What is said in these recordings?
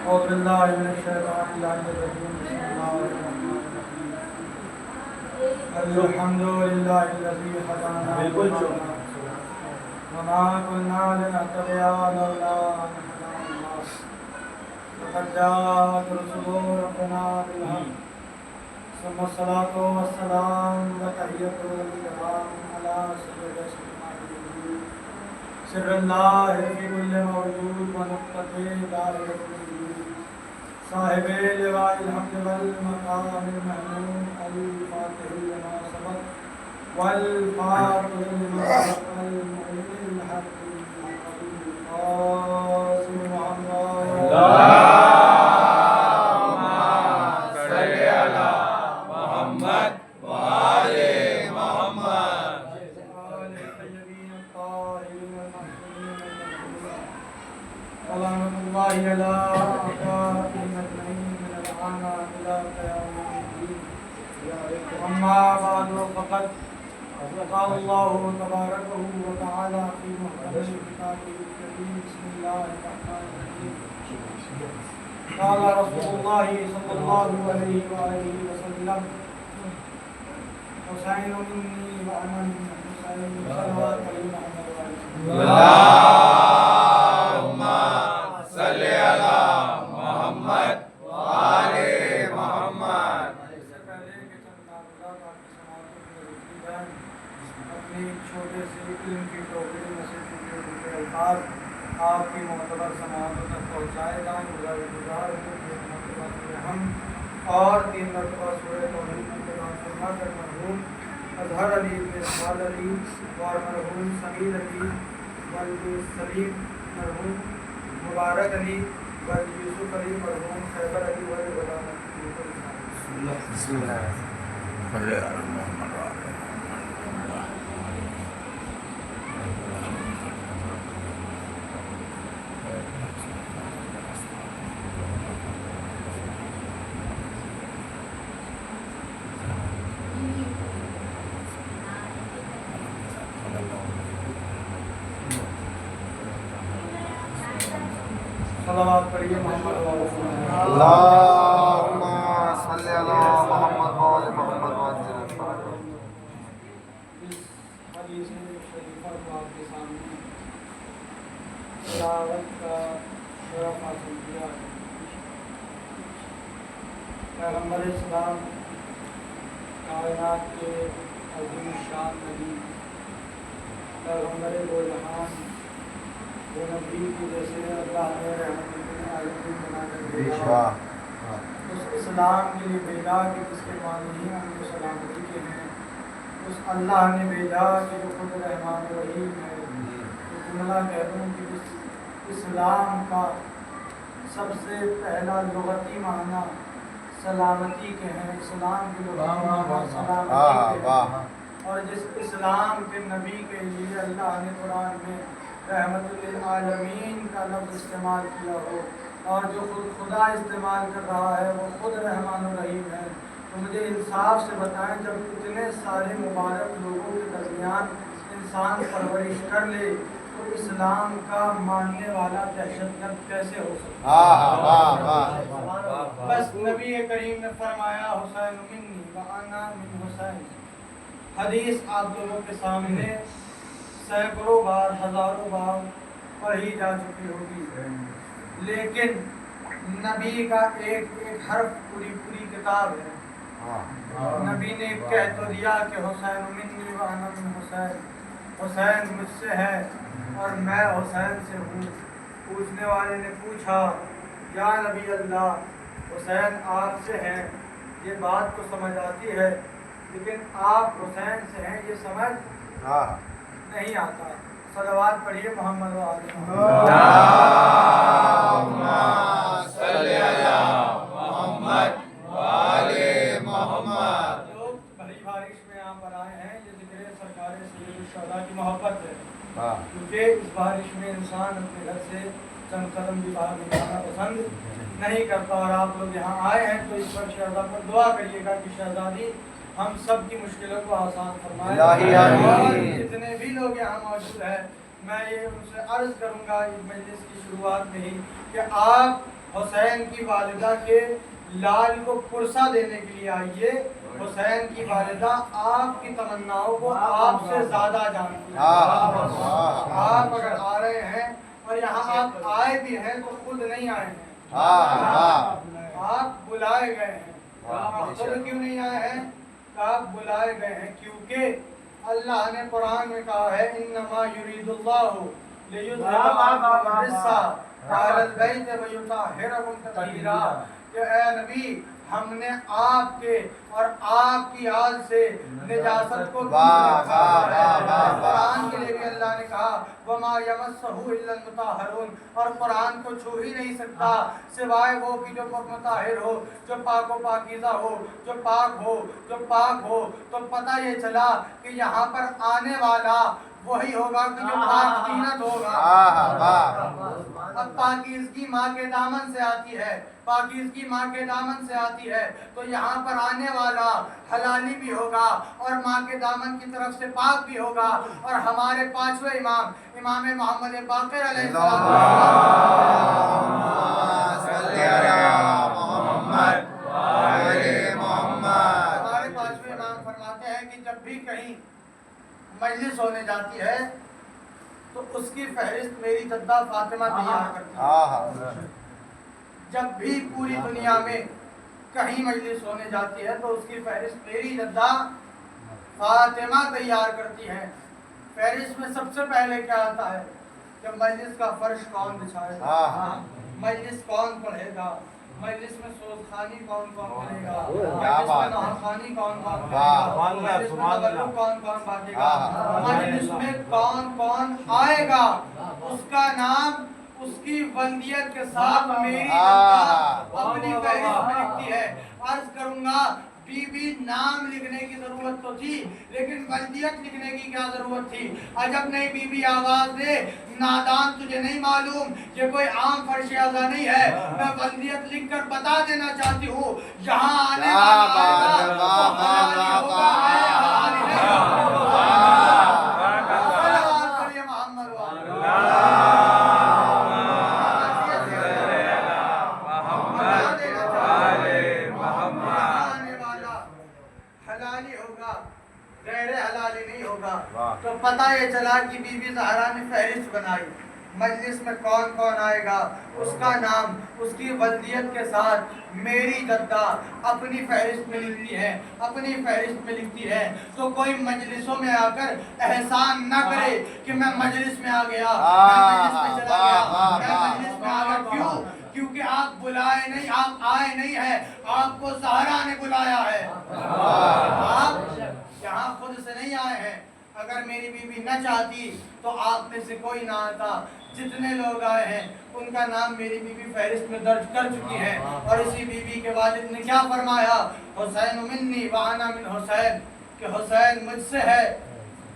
أعوذ بالله من الشيطان الرجيم بسم الله الرحمن الرحيم الحمد لله الذي هدانا وما كنا لنهتدي لولا أن هدانا الله لقد جاءت رسل ربنا بالحق ثم الصلاة والسلام وتحية الكرام على سيد سر الله في كل موجود ونقطة دائرة الوجود صاحب لواء الحمد والمقام المحمود الفاتح لما سبق والفاتح لما سبق المؤمن الحق القاسم محمد اللهم صل على محمد وآل محمد آل الطيبين الطاهرين المعصومين المظلومين ولعنة الله على أعدائهم أجمعين من الآن إلى قيام الدين أما بعد فقد قال الله تبارك وتعالى في محكم كتابه الكريم بسم الله الرحمن الرحيم قال رسول الله صلى الله عليه وآله وسلم حسين مني وأنا من حسين صلوات محمد اللهم صل على محمد وآل محمد اپنی چھوٹے سے علم کی ٹوکری میں سے ٹوٹے ٹوٹے الفاظ آپ کی معتبر سماعتوں تک پہنچائے گا گزار ہم اور 3 مرتبہ سورہ توحید کے بعد فرما کر مرحوم اظہر علی بن اسماعیل علی اور مرحوم سمیر علی ولد سلیم مرحوم مبارک علی ولد یوسف علی مرحوم خیبر علی ولد غلام بسم اللہ صلوات پڑھیے محمد اللهم صل على محمد وآل محمد وعجل فرجهم اس حدیث شریفہ کو آپ کے سامنے تلاوت کا شرف حاصل کیا ہے۔ پیغمبر اسلام کائنات کے عظیم شان نبی پیغمبر دو جہان وہ نبی کی جیسے اللہ نے رحمت للعالمین بنا کر بھیجا اس اسلام کے لیے بھیجا کہ جس کے معنی ہی ہم کو سلامتی کے ہیں، اس اللہ نے بھیجا کہ جو خود رحمان الرحیم ہے۔ تو جملہ کہہ دوں کہ اس اسلام کا سب سے پہلا لغتی معنی سلامتی کے ہیں، اسلام کے لغتی معنی سلامتی کے ہیں، اور جس اسلام کے نبی کے لیے اللہ نے قرآن میں رحمت للعالمین کا لفظ استعمال کیا ہو اور جو خود خدا استعمال کر رہا ہے وہ خود رحمان الرحیم ہے، تو مجھے انصاف سے بتائیں جب اتنے سارے مبارک لوگوں کے درمیان انسان پرورش کر لے تو اسلام کا ماننے والا دہشت گرد کیسے ہو سکتا ہے؟ بس نبی کریم نے فرمایا حسین منی وانا من حسین۔ حدیث آپ لوگوں کے سامنے سینکڑوں بار ہزاروں بار پڑھی جا چکی ہوگی، لیکن نبی کا ایک ایک حرف پوری کتاب ہے۔ نبی نے کہہ تو دیا کہ حسین منی وانا من حسین، حسین مجھ سے ہے اور میں حسین سے ہوں۔ پوچھنے والے نے پوچھا یا نبی اللہ حسین آپ سے ہیں یہ بات تو سمجھ آتی ہے، لیکن آپ حسین سے ہیں یہ سمجھ نہیں آتا۔ صلوات پڑھیے محمد و آل محمد۔ اللهم صل على محمد وآل محمد۔ لوگ بھری بارش میں یہاں پر آئے ہیں، یہ ذکر سرکار سید الشہداء کی محبت ہے، کیونکہ اس بارش میں انسان اپنے گھر سے چند قدم بھی باہر نکالنا پسند نہیں کرتا، اور آپ لوگ یہاں آئے ہیں تو اس پر شہزادہ پر دعا کریے گا کہ شہزادی ہم سب کی مشکلوں کو آسان فرمائے، اور جتنے بھی لوگ یہاں موجود ہیں میں یہ ان سے عرض کروں گا اس مجلس کی شروعات میں ہی کہ آپ حسین کی والدہ کے لال کو پرسہ دینے کے لیے آئیے. حسین کی والدہ آپ کی تمناؤں کو آپ سے زیادہ جانتی ہیں. آپ اگر آ رہے ہیں اور یہاں آپ آئے بھی ہیں تو خود نہیں آئے ہیں, آپ بلائے گئے ہیں. خود کیوں نہیں آئے ہیں؟ آپ بلائے گئے ہیں کیونکہ اللہ نے قرآن میں کہا ہے انما یرید اللہ لیذھب عنکم الرجس اہل البیت ویطہرکم تطہیرا. کہ اے نبی ہم نے آپ کے اور آپ کی آل سے نجاست کو دور رکھا ہے. قرآن کے لیے بھی اللہ نے کہا وما یمسہ الا المطہرون, اور قرآن کو چھو ہی نہیں سکتا سوائے وہ کہ جو مطہر ہو, جو پاک و پاکیزہ ہو, جو پاک ہو. تو پتہ یہ چلا کہ یہاں پر آنے والا وہی ہوگا کہ جو پاک تینت ہوگا. اب پاکیزگی ماں کے دامن سے آتی ہے, پاکیزگی ماں کے دامن سے آتی ہے, تو یہاں پر آنے والا حلالی بھی ہوگا اور ماں کے دامن کی طرف سے پاک بھی ہوگا. اور ہمارے پانچویں امام محمد باقر علیہ السلام ہمارے پانچویں امام فرماتے ہیں کہ جب بھی کہیں مجلس ہونے جاتی ہے تو اس کی فہرست میری جدہ فاطمہ تیار کرتی ہے. جب بھی پوری دنیا میں کہیں مجلس ہونے جاتی ہے تو اس کی فہرست میری جدہ فاطمہ تیار کرتی ہے. فہرست میں سب سے پہلے کیا آتا ہے کہ مجلس کا فرش کون بچھائے گا, مجلس کون پڑھے گا, مجلس میں سوزخانی کون کرے گا, مجلس میں نوحخانی کون کرے گا, مجلس میں تبرک کون باندھے گا, مجلس میں کون آئے گا. اس کا نام اس کی ولدیت کے ساتھ میری جدہ اپنی فہرست میں لکھتی ہے. عرض کروں گا بی بی نام لکھنے کی ضرورت تو تھی لیکن ولدیت لکھنے کی کیا ضرورت تھی؟ عجب نہیں بی بی آواز دے نادان تجھے نہیں معلوم یہ کوئی عام فرش اعضا نہیں ہے. میں ولدیت لکھ کر بتا دینا چاہتی ہوں یہاں آنے تو پتہ یہ چلا کہ بی بی زہرا نے فہرست بنائی. مجلس میں کون آئے گا اس کا نام اس کی ولدیت کے ساتھ میری جدہ اپنی فہرست میں لکھتی ہے. تو کوئی مجلسوں میں آ کر احسان نہ کرے کہ میں مجلس میں آ گیا, میں مجلس میں چلا گیا, میں مجلس میں آ گیا. کیونکہ آپ بلائے نہیں, آپ آئے نہیں ہیں, آپ کو زہرا نے بلایا ہے. آپ یہاں خود سے نہیں آئے ہیں. اگر میری بیوی نہ چاہتی تو آپ میں سے کوئی نہ آتا. جتنے لوگ آئے ہیں ان کا نام میری بیوی فہرست میں درج کر چکی ہے. اور اسی بیوی کے والد نے کیا فرمایا حسین منی وانا من حسین, کہ حسین مجھ سے ہے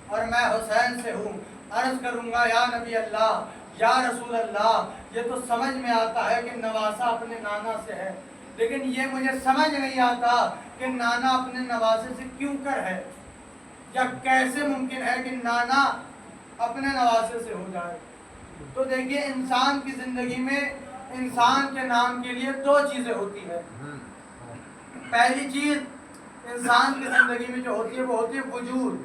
اور میں حسین سے ہوں. عرض کروں گا یا نبی اللہ یا رسول اللہ, یہ تو سمجھ میں آتا ہے کہ نواسہ اپنے نانا سے ہے, لیکن یہ مجھے سمجھ نہیں آتا کہ نانا اپنے نواسے سے کیوں کر ہے, یا کیسے ممکن ہے کہ نانا اپنے نواسے سے ہو جائے. تو دیکھیے انسان کی زندگی میں انسان کے نام کے لیے دو چیزیں ہوتی ہیں. پہلی چیز انسان کی زندگی میں جو ہوتی ہے وہ ہوتی ہے وجود,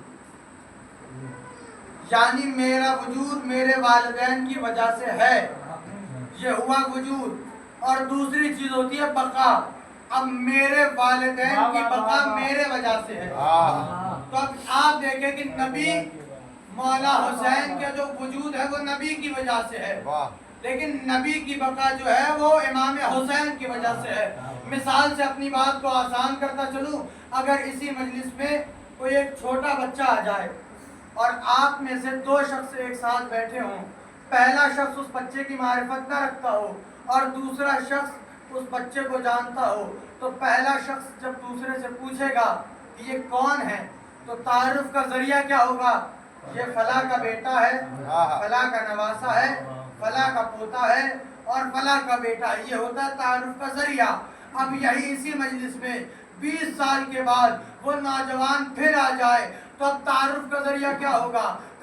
یعنی میرا وجود میرے والدین کی وجہ سے ہے, یہ ہوا وجود. اور دوسری چیز ہوتی ہے بقا, اب میرے والدین کی بقا میرے وجہ سے ہے. تو اب آپ دیکھیں کہ نبی مولا حسین کا جو وجود ہے وہ نبی کی وجہ سے ہے, لیکن نبی کی بقا جو ہے وہ امام حسین کی وجہ سے ہے. مثال سے اپنی بات کو آسان کرتا چلوں, اگر اسی مجلس میں کوئی ایک چھوٹا بچہ آ جائے اور آپ میں سے دو شخص ایک ساتھ بیٹھے ہوں, پہلا شخص اس بچے کی معرفت نہ رکھتا ہو اور دوسرا شخص اس بچے کو جانتا ہو, تو پہلا شخص جب دوسرے سے پوچھے گا کہ یہ کون ہے تو تعارف کا ذریعہ کیا ہوگا, یہ فلاں کا بیٹا ہے, فلاں کا نواسہ ہے, فلاں کا پوتا ہے اور فلاں کا بیٹا ہے. یہ ہوتا ہے تعارف کا ذریعہ. اب یہی اسی مجلس میں 20 سال کے بعد وہ نوجوان پھر آ جائے تو اب تعارف کا ذریعہ کیا ہوگا,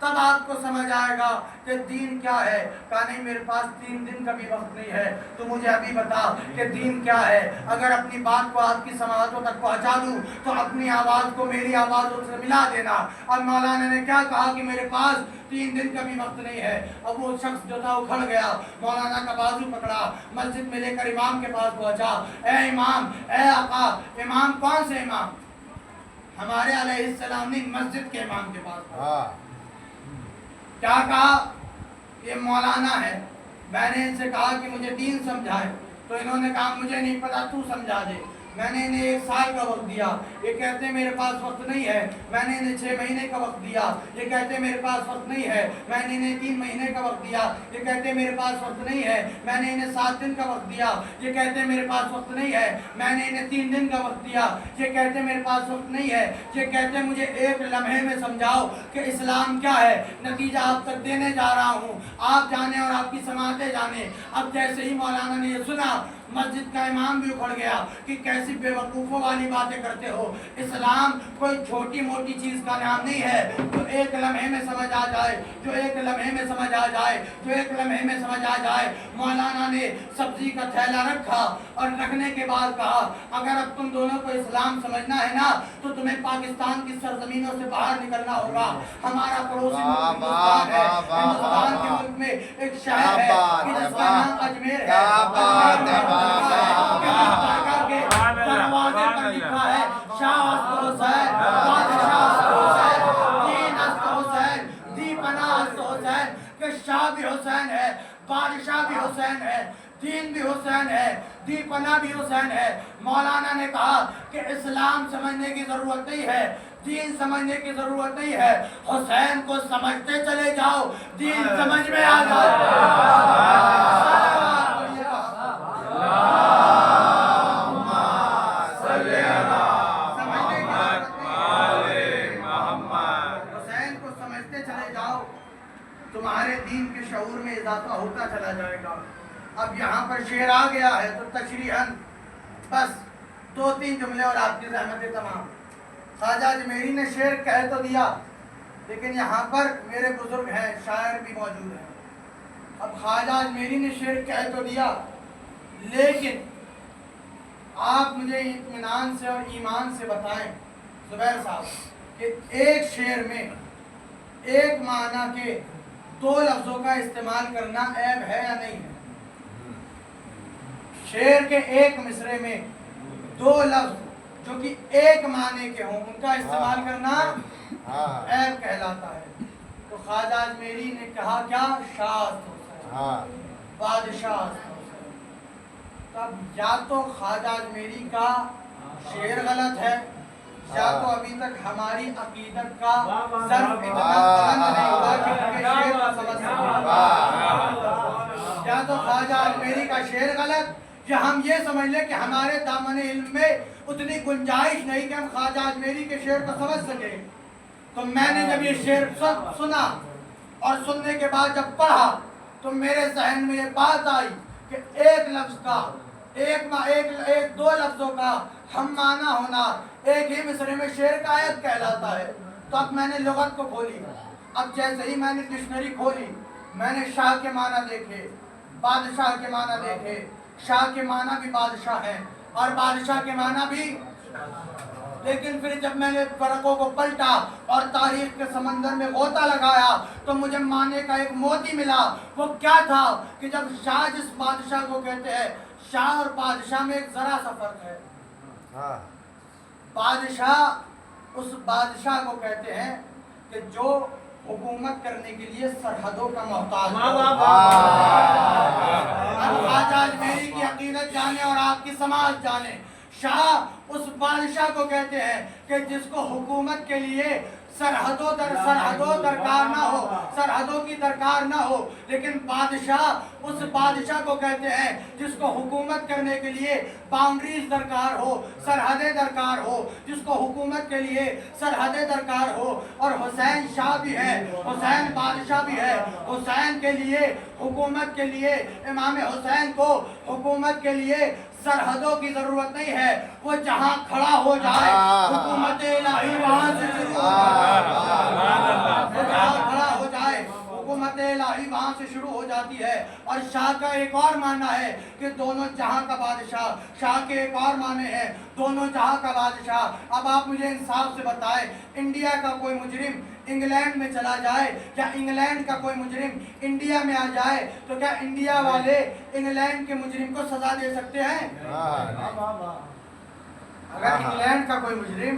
تب آپ کو سمجھ آئے گا کہ دین کیا ہے. کہا نہیں میرے پاس 3 دن کا بھی وقت نہیں ہے, تو مجھے ابھی بتا کہ دین کیا ہے. اگر اپنی بات کو آپ کی سماعتوں تک پہنچا دوں تو اپنی آواز کو میری آوازوں سے ملا دینا. اب مولانا نے کیا کہا کہ میرے پاس 3 دن کا بھی وقت نہیں ہے. اب وہ شخص جو تھا اکھڑ گیا, مولانا کا بازو پکڑا, مسجد میں لے کر امام کے پاس پہنچا. اے امام, اے آقا. امام کون سے امام؟ ہمارے علیہ السلام نے مسجد کے امام کے پاس پہنچا. کیا کہا؟ یہ مولانا ہے. میں نے ان سے کہا کہ مجھے دین سمجھائے, تو انہوں نے کہا مجھے نہیں پتا, تو سمجھا دے. میں نے انہیں 1 سال کا وقت دیا, یہ کہتے ہیں میرے پاس وقت نہیں ہے. میں نے انہیں 6 مہینے کا وقت دیا, یہ کہتے ہیں میرے پاس وقت نہیں ہے. میں نے انہیں 3 مہینے کا وقت دیا, یہ کہتے ہیں میرے پاس وقت نہیں ہے. میں نے انہیں 7 دن کا وقت دیا, یہ کہتے ہیں میرے پاس وقت نہیں ہے. میں نے انہیں 3 دن کا وقت دیا, یہ کہتے ہیں میرے پاس وقت نہیں ہے. یہ کہتے ہیں مجھے 1 لمحے میں سمجھاؤ کہ اسلام کیا ہے. نتیجہ آپ تک دینے جا رہا ہوں, آپ جانیں اور آپ کی سماعتیں جانیں. اب جیسے ہی مولانا نے یہ سنا, مسجد کا امام بھی اکھڑ گیا کہ کیسی بے وقوفوں والی باتیں کرتے ہو. اسلام کوئی چھوٹی موٹی چیز کا نام نہیں ہے جو 1 لمحے میں سمجھ آ جائے, جو 1 لمحے میں سمجھ آ جائے, جو 1 لمحے میں سمجھ آ جائے. مولانا نے سبزی کا تھیلا رکھا اور رکھنے کے بعد کہا اگر اب تم دونوں کو اسلام سمجھنا ہے نا تو تمہیں پاکستان کی سرزمینوں سے باہر نکلنا ہوگا. ہمارا پڑوسی ملک ہندوستان ہے. ہندوستان کے ملک میں ایک شہر ہے جس کا نام اجمیر ہے. دروازے پر لکھا ہے شاہ اسد حسین, بادشاہ اسد حسین, دین اسد حسین, دی پناہ اسد حسین. کہ شاہ بھی حسین ہے, بادشاہ بھی حسین ہے, دین بھی حسین ہے, دی پناہ بھی حسین ہے. مولانا نے کہا کہ اسلام سمجھنے کی ضرورت نہیں ہے, دین سمجھنے کی ضرورت نہیں ہے, حسین کو سمجھتے چلے جاؤ, دین سمجھ میں آ جائے. تمہارے دین کے شعور میں اضافہ ہوتا چلا جائے گا. اب یہاں پر شعر آ گیا ہے تو تشریحاً بس 2-3 جملے اور آپ کی زحمتیں تمام. خواجہ اجمیری نے شعر کہہ تو دیا, لیکن یہاں پر میرے بزرگ ہیں, شاعر بھی موجود ہیں. اب خواجہ اجمیری نے شعر کہہ تو دیا, لیکن آپ مجھے اطمینان سے اور ایمان سے بتائیں زبیر صاحب کہ ایک شعر میں ایک معنی کے 2 لفظوں کا استعمال کرنا عیب ہے یا نہیں ہے؟ شعر کے ایک مصرے میں 2 لفظ جو کہ ایک معنی کے ہوں ان کا استعمال کرنا عیب کہلاتا ہے. تو خواجہ اجمیری نے کہا کیا؟ شاہ اسد حسین, بادشاہ اسد حسین. تب یا تو خواجہ اجمیری کا شعر غلط ہے یا تو ابھی تک ہماری عقیدت کا صرف اتنا بلند نہیں ہوا کہ ان کے شعر کا سمجھ سکتا. یا تو خواجہ اجمیری کا شعر غلط, یا ہم یہ سمجھ لیں کہ ہمارے دامن علم میں اتنی گنجائش نہیں کہ ہم خواجہ اجمیری کے شعر کو سمجھ سکیں. تو میں نے جب یہ شعر سنا اور سننے کے بعد جب پڑھا تو میرے ذہن میں یہ بات آئی کہ ایک لفظ کا ایک 2 لفظوں کا ہم معنی ہونا ایک ہی مصرے میں شعر کا آیت کہلاتا ہے. تو اب میں نے لغت کو کھولی. اب جیسے ہی میں نے ڈکشنری کھولی, میں نے شاہ کے معنی دیکھے, بادشاہ کے معنی دیکھے. شاہ کے معنی بھی بادشاہ ہیں اور بادشاہ کے معنی بھی. لیکن پھر جب میں نے فرقوں کو پلٹا اور تاریخ کے سمندر میں غوطہ لگایا تو مجھے معنی کا ایک موتی ملا. وہ کیا تھا کہ جب شاہ جس بادشاہ کو کہتے ہیں, شاہ اور بادشاہ میں ایک ذرا سا فرق ہے. بادشاہ اس بادشاہ کو کہتے ہیں کہ جو حکومت کرنے کے لیے سرحدوں کا محتاج ہے. اب خواجہ اجمیری کی عقیدت جانے اور آپ کی سماعت جانے. شاہ اس بادشاہ کو کہتے ہیں کہ جس کو حکومت کے لیے سرحدوں درکار نہ ہو, سرحدوں کی درکار نہ ہو. لیکن بادشاہ اس بادشاہ کو کہتے ہیں جس کو حکومت کرنے کے لیے باؤنڈریز درکار ہو, سرحدیں درکار ہو, جس کو حکومت کے لیے سرحدیں درکار ہو. اور حسین شاہ بھی ہے, حسین بادشاہ بھی ہے. حسین کے لیے حکومت کے لیے, امام حسین کو حکومت کے لیے سرحدوں کی ضرورت نہیں ہے. وہ جہاں کھڑا ہو جائے حکومت الہی وہاں سے شروع ہو جائے. وہاں سے شروع ہو جاتی ہے. اور شاہ کا ایک اور معنی ہے کہ دونوں جہاں کا بادشاہ. شاہ کے ایک اور معنی ہے دونوں جہاں کا بادشاہ. اب آپ مجھے انصاف سے بتائیں, انڈیا کا کوئی مجرم انگلینڈ میں چلا جائے یا انگلینڈ کا کوئی مجرم انڈیا میں آ جائے تو کیا انڈیا والے انگلینڈ کے مجرم کو سزا دے سکتے ہیں؟ اگر انگلینڈ کا کوئی مجرم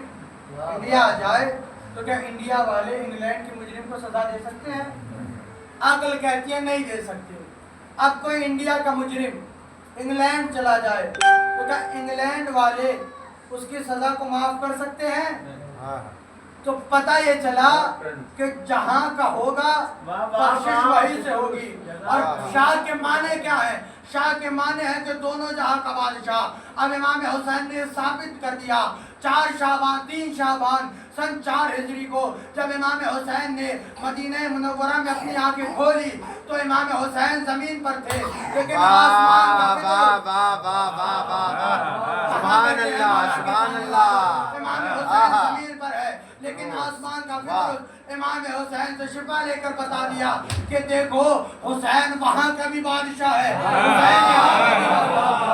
انڈیا آ جائے تو کیا انڈیا والے انگلینڈ کے مجرم کو سزا دے سکتے ہیں؟ عقل کہتی ہے نہیں دے سکتے. اب کوئی انڈیا کا مجرم انگلینڈ چلا جائے تو کیا انگلینڈ والے اس کی سزا کو معاف کر سکتے ہیں؟ تو پتہ یہ چلا کہ جہاں کا ہوگا بخشش وہی سے ہوگی. اور شاہ کے معنی کیا ہے؟ شاہ کے معنی ہے کہ دونوں جہاں کا بادشاہ. اب امام حسین نے ثابت کر دیا 3 شعبان سن 4 ہجری کو جب امام حسین نے مدینہ منورہ میں اپنی آنکھیں کھولی تو امام حسین زمین پر تھے لیکن آسمان سبحان اللہ سبحان اللہ. امام حسین زمین پر ہے لیکن آسمان کا فکر امام حسین سے شفا لے کر بتا دیا کہ دیکھو حسین وہاں کا بھی بادشاہ ہے, حسین یہاں کا بھی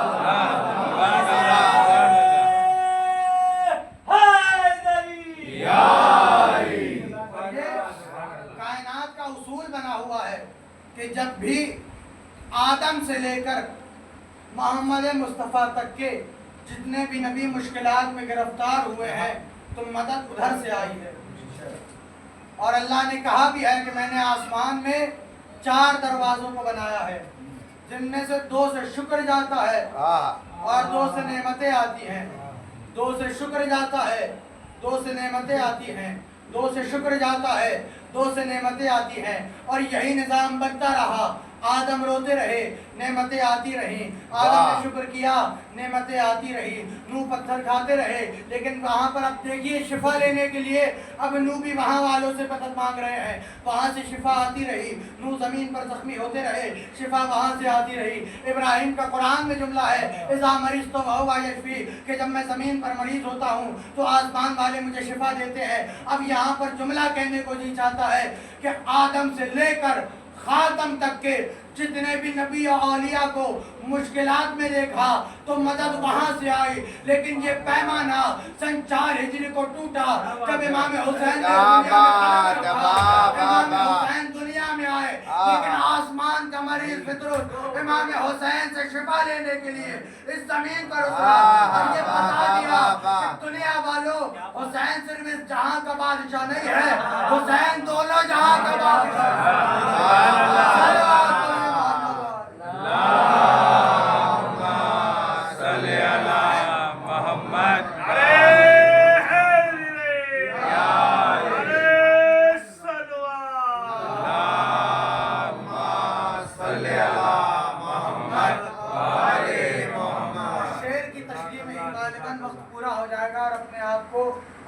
کائنات کا اصول بنا ہوا ہے کہ جب بھی آدم سے لے کر محمد مصطفیٰ تک کے جتنے بھی نبی مشکلات میں گرفتار ہوئے ہیں تو مدد ادھر سے آئی ہے. اور اللہ نے کہا بھی ہے کہ میں نے آسمان میں 4 دروازوں کو بنایا ہے جن میں سے 2 سے شکر جاتا ہے اور 2 سے نعمتیں آتی ہیں. 2 سے شکر جاتا ہے, 2 سے نعمتیں آتی ہیں, 2 سے شکر جاتا ہے, 2 سے نعمتیں آتی ہیں. اور یہی نظام بنتا رہا. آدم روتے رہے, نعمتیں آتی رہیں. آدم نے شکر کیا, نعمتیں آتی رہی. نوح پتھر کھاتے رہے لیکن وہاں پر اب دیکھیے شفا لینے کے لیے اب نوح بھی وہاں والوں سے مدد مانگ رہے ہیں. وہاں سے شفا آتی رہی. نوح زمین پر زخمی ہوتے رہے, شفا وہاں سے آتی رہی. ابراہیم کا قرآن میں جملہ ہے اذا مرضت فہو یشفی, کہ جب میں زمین پر مریض ہوتا ہوں تو آسمان والے مجھے شفا دیتے ہیں. اب یہاں پر جملہ کہنے کو جی چاہتا ہے کہ آدم سے لے کر خاتم تک کے جتنے بھی نبی اور اولیاء کو مشکلات میں دیکھا تو مدد وہاں سے آئی. لیکن یہ پیمانہ سن 4 ہجری کو ٹوٹا جب امام حسین دنیا میں آئے. لیکن آسمان کا مریض فطرت امام حسین سے شفا لینے کے لیے اس زمین پر اترا اور یہ بتا دیا کہ دنیا والوں حسین صرف اس جہاں کا بادشاہ نہیں ہے, حسین دونوں جہاں کا بادشاہ ہے.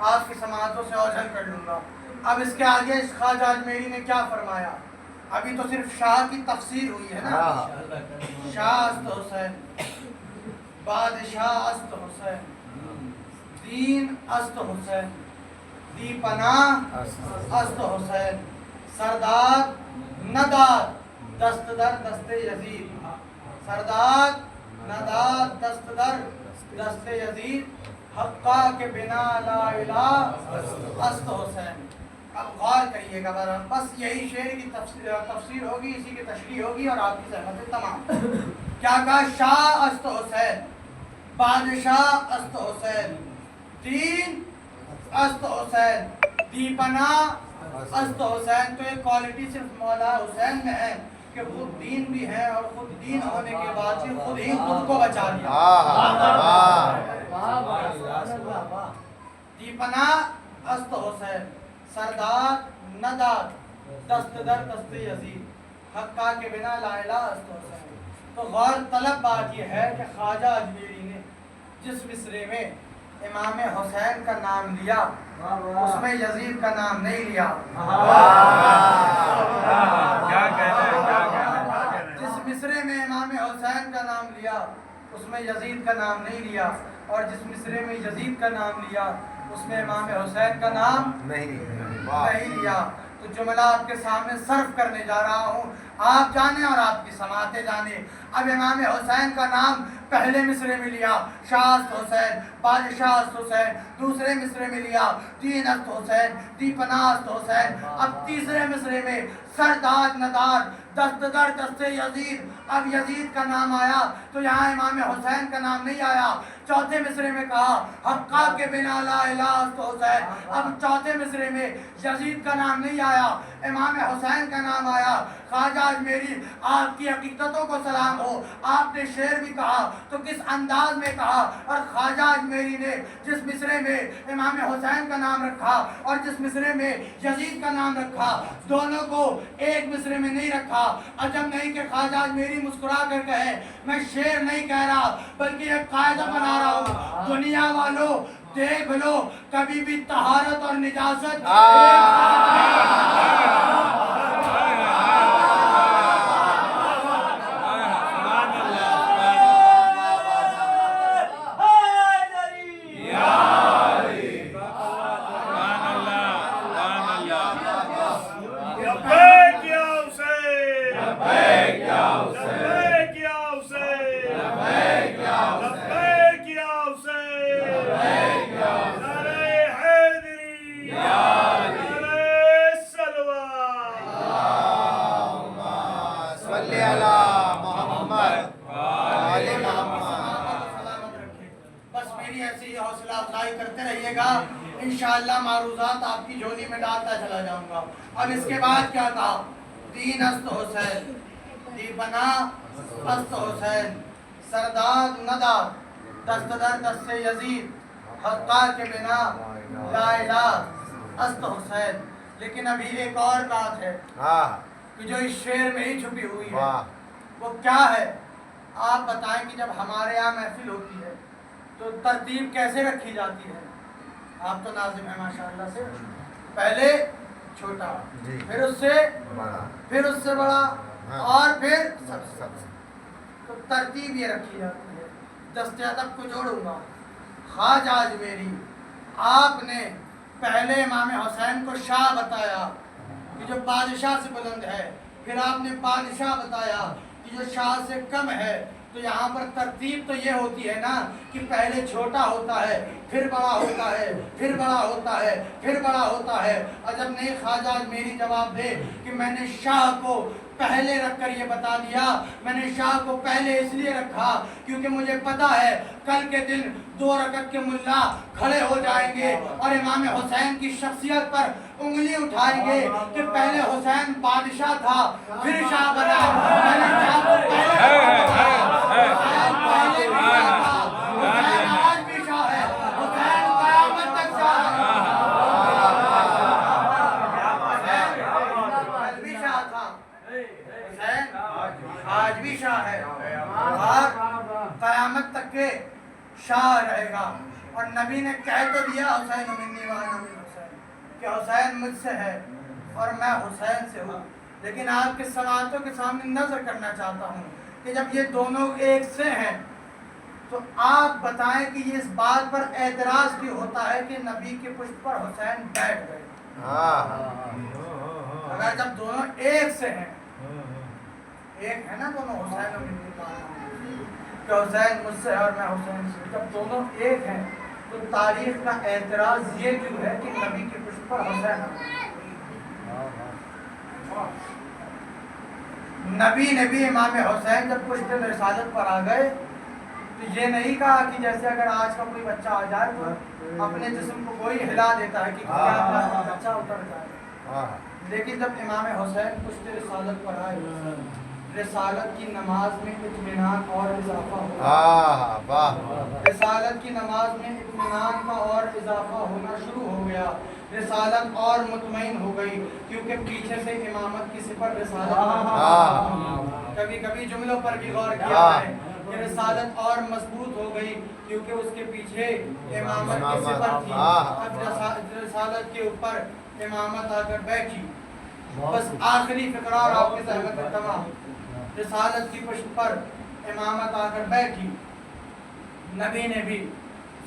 آپ کی سماعتوں سے اوجھل کر لوں گا. اب اس کے آگے خواجہ اجمیری نے کیا فرمایا؟ ابھی تو صرف شاہ کی تفسیر ہوئی ہے نا. شاہ است حسین, بادشاہ است حسین, دین است حسین, دی پناہ است حسین, سردار نداد دست در دست یزید, سردار نداد دست در دست یزید, حقا کے بنا لا الہ است حسین. اب غور کریے گا بس یہی شعر کی تفسیر ہوگی, اسی کی تشریح ہوگی اور آپ کی سہمت تمام. کیا کہا؟ شاہ است حسین, بادشاہ است حسین, دین است حسین, دی پناہ است حسین. تو یہ کوالٹی صرف مولا حسین میں ہے کہ خود دین بھی ہے اور خود دین ہونے کے بعد خود ہی خود کو بچا لیا. دی پناہ است حسین, سردار نداد دست در دست یزید, حقا کے بنا لا الہ است حسین. تو غور طلب بات یہ ہے کہ خواجہ اجمیری نے جس مصرے میں امام حسین کا نام لیا اس میں یزید کا نام نہیں لیا. جس مصرے میں امام حسین کا نام لیا اس میں یزید کا نام نہیں لیا, اور جس مصرے میں یزید کا نام لیا اس میں امام حسین کا نام نہیں لیا. کچھ جملات کے سامنے صرف کرنے جا رہا ہوں، آپ جانیں اور آپ کی سماعتیں جانیں۔ اب امام حسین کا نام پہلے مصرے میں لیا شاست حسین، بادشاہ حسین، دوسرے مصرے میں لیا دینست حسین، دیپناست حسین، اب تیسرے مصرے میں سرداد ندار، دست در دست یزید۔ اب یزید کا نام آیا تو یہاں امام حسین کا نام نہیں آیا۔ چوتھے مصرے میں کہا حقا کے بنا لا الہ است حسین، اب چوتھے مصرے میں یزید کا نام نہیں آیا، امام حسین کا نام آیا۔ خواجہ اجمیری آپ کی حقیقتوں کو سلام ہو، آپ نے شعر بھی کہا تو کس انداز میں کہا، اور خواجہ اجمیری نے جس مصرے میں امام حسین کا نام رکھا اور جس مصرے میں یزید کا نام رکھا، دونوں کو ایک مصرے میں نہیں رکھا۔ عجب نہیں کہ خواجہ اجمیری مسکرا کر کہے میں شعر نہیں کہہ رہا بلکہ ایک قاعدہ بنا رہا ہوں، دنیا والوں دیکھ لو کبھی بھی طہارت اور نجاست انشاءاللہ معروضات آپ کی جھولی میں ڈالتا چلا جاؤں گا۔ اب اس کے بعد کیا کہا؟ دین است حسین، دیپنا است حسین، سرداد ندار، دست در دست یزید، حقا کے بنا لا الہ است حسین۔ لیکن ابھی ایک اور بات ہے کہ جو اس شعر میں ہی چھپی ہوئی ہے، وہ کیا ہے؟ آپ بتائیں کہ جب ہمارے یہاں محفل ہوتی ہے تو ترتیب کیسے رکھی جاتی ہے؟ آپ تو ناظم ہیں ماشاءاللہ سے، پہلے چھوٹا، پھر اس سے بڑا اور پھر سب سے تو ترتیب یہ رکھی جاتی ہے۔ دست ادب کو جوڑوں گا۔ خواجہ اجمیری آپ نے پہلے امام حسین کو شاہ بتایا کہ جو بادشاہ سے بلند ہے، پھر آپ نے بادشاہ بتایا کہ جو شاہ سے کم ہے۔ تو یہاں پر ترتیب تو یہ ہوتی ہے نا کہ پہلے چھوٹا ہوتا ہے، پھر بڑا ہوتا ہے، پھر بڑا ہوتا ہے، پھر بڑا ہوتا ہے۔ اور جب نہیں خواجہ اجمیری جواب دے کہ میں نے شاہ کو پہلے رکھ کر یہ بتا دیا، میں نے شاہ کو پہلے اس لیے رکھا کیونکہ مجھے پتا ہے کل کے دن 2 رکعت کے ملا کھڑے ہو جائیں گے اور امام حسین کی شخصیت پر انگلی اٹھائیں گے کہ پہلے حسین بادشاہ تھا پھر شاہ بنا۔ میں نے شاہ کو پہلے بھی شاہ تھا، حسین آج بھی شاہ ہے، حسین قیامت تک شاہ ہے۔ حسین بھی شاہ تھا، حسین آج بھی شاہ ہے اور قیامت تک کے شاہ رہے گا۔ اور نبی نے کہہ تو دیا حسین منی وانا من حسین، کہ حسین مجھ سے ہے اور میں حسین سے ہوں۔ لیکن آپ کے سماعتوں کے سامنے نظر کرنا چاہتا ہوں کہ جب یہ دونوں ایک سے ہیں تو آپ بتائیں کہ یہ اس بات پر اعتراض بھی ہوتا ہے کہ نبی کے پشت پر حسین بیٹھ گئے۔ اگر جب دونوں ایک سے ہیں، ایک ہے نا دونوں، حسین و منی کہ حسین مجھ سے اور میں حسین سے، جب دونوں ایک ہیں تو تاریخ کا اعتراض یہ کیوں ہے کہ نبی کے پشت پر حسین ہے؟ نبی نبی امام حسین جب پشت رسالت پر آ گئے تو یہ نہیں کہا کہ جیسے اگر آج کا کوئی بچہ آ جائے تو اپنے جسم کو کوئی ہلا دیتا ہے کہ بچہ اتر جائے، لیکن جب امام حسین پشت رسالت پر آئے، رسالت کی نماز میں اطمینان اور اضافہ ہوا، رسالت کی نماز میں اطمینان کا اور اضافہ ہونا شروع ہو گیا، رسالت اور مطمئن ہو گئی کیونکہ پیچھے سے امامت کی صفت رسالت، کبھی کبھی جملوں پر بھی غور کیا ہے کہ رسالت اور مضبوط ہو گئی کیونکہ اس کے پیچھے امامت کی صفت تھی، اب رسالت کے اوپر امامت آ کر بیٹھی۔ بس آخری فقرہ اور آپ کی زحمت ہے تمام، رسالت کی پشت پر امامت آ کر بیٹھی، نبی نے بھی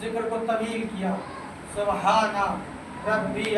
ذکر کو طویل کیا، سبحان ربی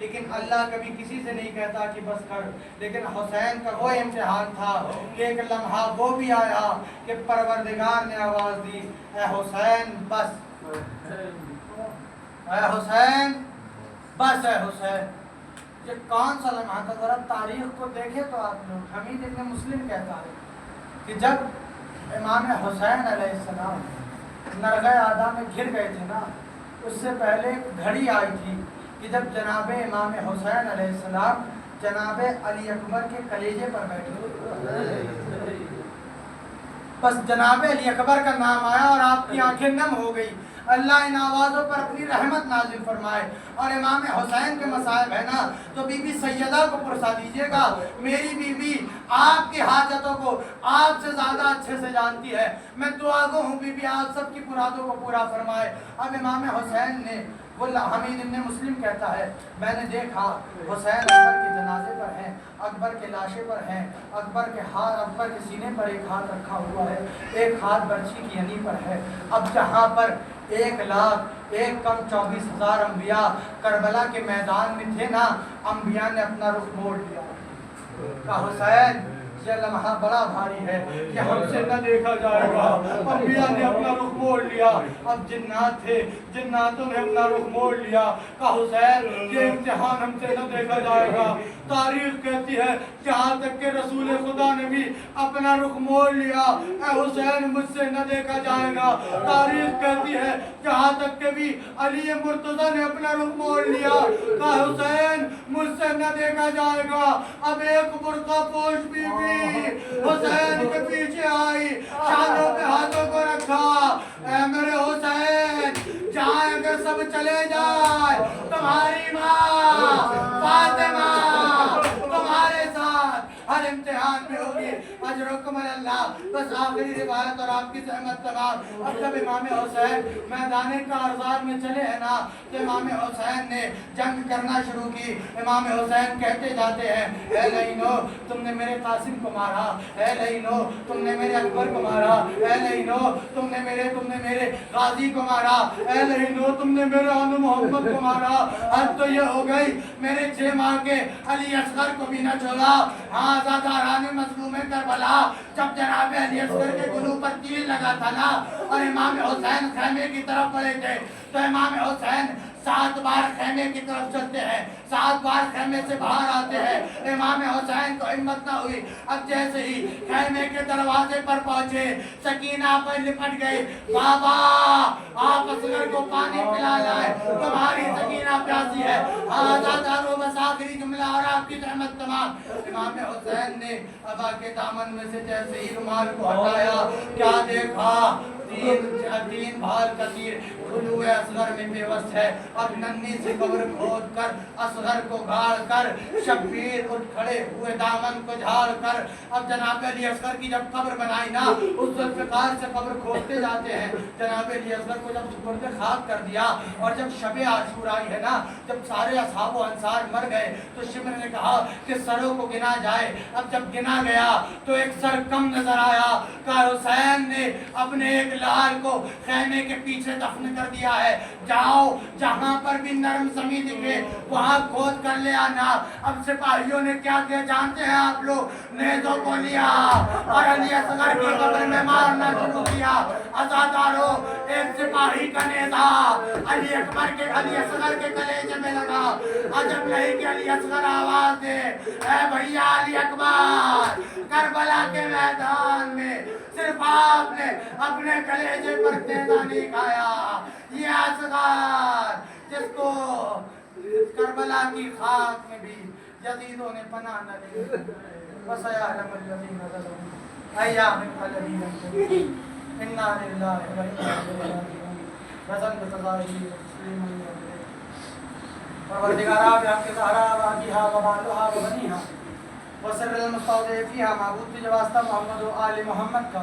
لیکن اللہ کبھی کسی سے نہیں کہتا کہ بس کر. لیکن حسین کا وہ امتحان تھا کہ ایک لمحہ وہ بھی آیا کہ پروردگار نے آواز دی, اے حسین بس, اے حسین بس, اے حسین. یہ کون سا لمحہ تھا؟ ذرا تاریخ کو دیکھے تو آپ لوگ. حمید ابن مسلم کہتا ہے کہ جب امام حسین علیہ السلام نرغہ آدھا میں گر گئے تھے نا, اس سے پہلے ایک گھڑی آئی تھی کہ جب جناب امام حسین علیہ السلام جناب علی اکبر کے کلیجے پر بیٹھے, بس جناب علی اکبر کا نام آیا اور آپ کی آنکھیں نم ہو گئی. اللہ ان آوازوں پر اپنی رحمت نازل فرمائے. اور امام حسین کے مصائب ہے نا, تو بی بی سیدہ کو پرسا دیجئے گا. میری بیوی آپ کی حاجتوں کو آپ سے زیادہ اچھے سے جانتی ہے. میں دعا گو ہوں بی بی آپ سب کی مرادوں کو پورا فرمائے. اب امام حسین نے وہ حمید ابن مسلم کہتا ہے, میں نے دیکھا حسین اکبر کے جنازے پر ہیں, اکبر کے لاشے پر ہیں, اکبر کے سینے پر ایک ہاتھ رکھا ہوا ہے, ایک ہاتھ برچھی کی یعنی پر ہے. اب جہاں پر 1,01,24,000 انبیاء کربلا کے میدان میں تھے نا, انبیاء نے اپنا رخ موڑ لیا. کہا حسین یہ لمحہ بڑا بھاری ہے کہ ہم سے نہ دیکھا جائے گا. انبیاء نے اپنا رخ موڑ لیا. اب جنات تھے, جناتوں نے اپنا رخ موڑ لیا. کہا حسین یہ امتحان ہم سے نہ دیکھا جائے گا. تاریخ کہتی ہے جہاں تک کہ رسول خدا نے بھی اپنا رخ موڑ لیا, اے حسین مجھ سے نہ دیکھا جائے گا. تاریخ کہتی ہے جہاں تک کہ بھی علی مرتضیٰ نے اپنا رخ موڑ لیا. کہا حسین مجھ سے نہ دیکھا جائے گا. اب ایک برقع پوش بی بی حسین کے پیچھے آئی, شانوں پہ ہاتھوں کو رکھا, اے میرے حسین جہاں اگر سب چلے جائے تمہاری ماں فاطمہ تمہارے ساتھ ہر امتحان میں ہوگی. اجرکم اللہ. بس آخری روایت اور آپ کی زحمت تمام. اب جب امام حسین میدان کارزار میں چلے ہیں نا, تو امام حسین نے جنگ کرنا شروع کی. امام حسین کہتے جاتے ہیں, اے لعینو تم نے میرے قاسم کو مارا, اے لعینو تم نے میرے اکبر کو مارا, اے لعینو تم نے میرے غازی کو مارا, اے لعینو تم نے میرے آل محمد کو مارا. حد تو یہ ہو گئی میرے 6 ماہ کے علی اصغر کو بھی نہ چھوڑا. ہاں آزاداران مظلوم کربلا جب جناب علی اصغر کے گلو پر تیر لگا تھا نا, اور امام حسین خیمے کی طرف بڑھے تھے, تو امام حسین 7 بار خیمے کی طرف چلتے ہیں, 7 بار خیمے سے باہر آتے ہیں. امام حسین کو ہمت نہ ہوئی. اب جیسے ہی خیمے کے دروازے پر پہنچے, سکینہ پر لپٹ گئی, بابا آپ اصغر کو پانی پلا لائے, تمہاری سکینہ پیاسی ہے. آزادارو بس آخری جملہ اور آپ کی رحمت تمام. امام حسین نے ابا کے دامن میں سے جیسے ہی رومال کو ہٹایا, کیا دیکھا؟ 3 بھال کا تیر خلوع اصغر میں پیوست ہے. اب ننھی سے قبر کھود کر اصغر کو گاڑ کر شبیر اٹھ کھڑے ہوئے دامن کو جھاڑ کر, اب جناب علی اصغر کی جب قبر بنائی نا, اس ذوالفقار سے قبر کھودتے جاتے ہیں. جناب علی اصغر کو جب سپرد خاک کر دیا, اور جب شب عاشوراء ہے نا, جب سارے اصحاب و انصار مر گئے, تو شمر نے کہا کہ سروں کو گنا جائے. اب جب گنا گیا تو ایک سر کم نظر آیا. کہا حسین نے اپنے ایک لال کو خیمے کے پیچھے دفن کر دیا ہے, جاؤ جہاں پر بھی نرم زمین دکھے وہاں کھود کر لے آنا. اب سپاہیوں نے کیا کیا جانتے ہیں آپ لوگ؟ نیزوں کو لیا اور علی اصغر کی قبر میں مارنا شروع کیا. آزادارو ایک سپاہی کا نیزہ علی اصغر کے کلیجے میں لگا. عجب نہیں کہ علی اصغر آواز دے, اے بھیا علی اکبر, کربلا کے میدان میں صرف آپ نے اپنے کلیجے پر نیزہ نہیں کھایا. یہ اصغر جس کو کربلا کی خاک میں بھی یزیدوں نے پناہ نہ دی. وَسَيَعْلَمُ الَّذِينَ ظَلَمُوا أَيَّ مُنقَلَبٍ يَنقَلِبُونَ. إِنَّا لِلَّهِ وَإِنَّا إِلَيْهِ رَاجِعُونَ. غزل بتظاہری تسلیم پروردگارا بحق زہرا واجیہا وبالوہا وبنیہا وسر المستودع فیہا. معبود تجھے واسطہ محمد و آل محمد کا,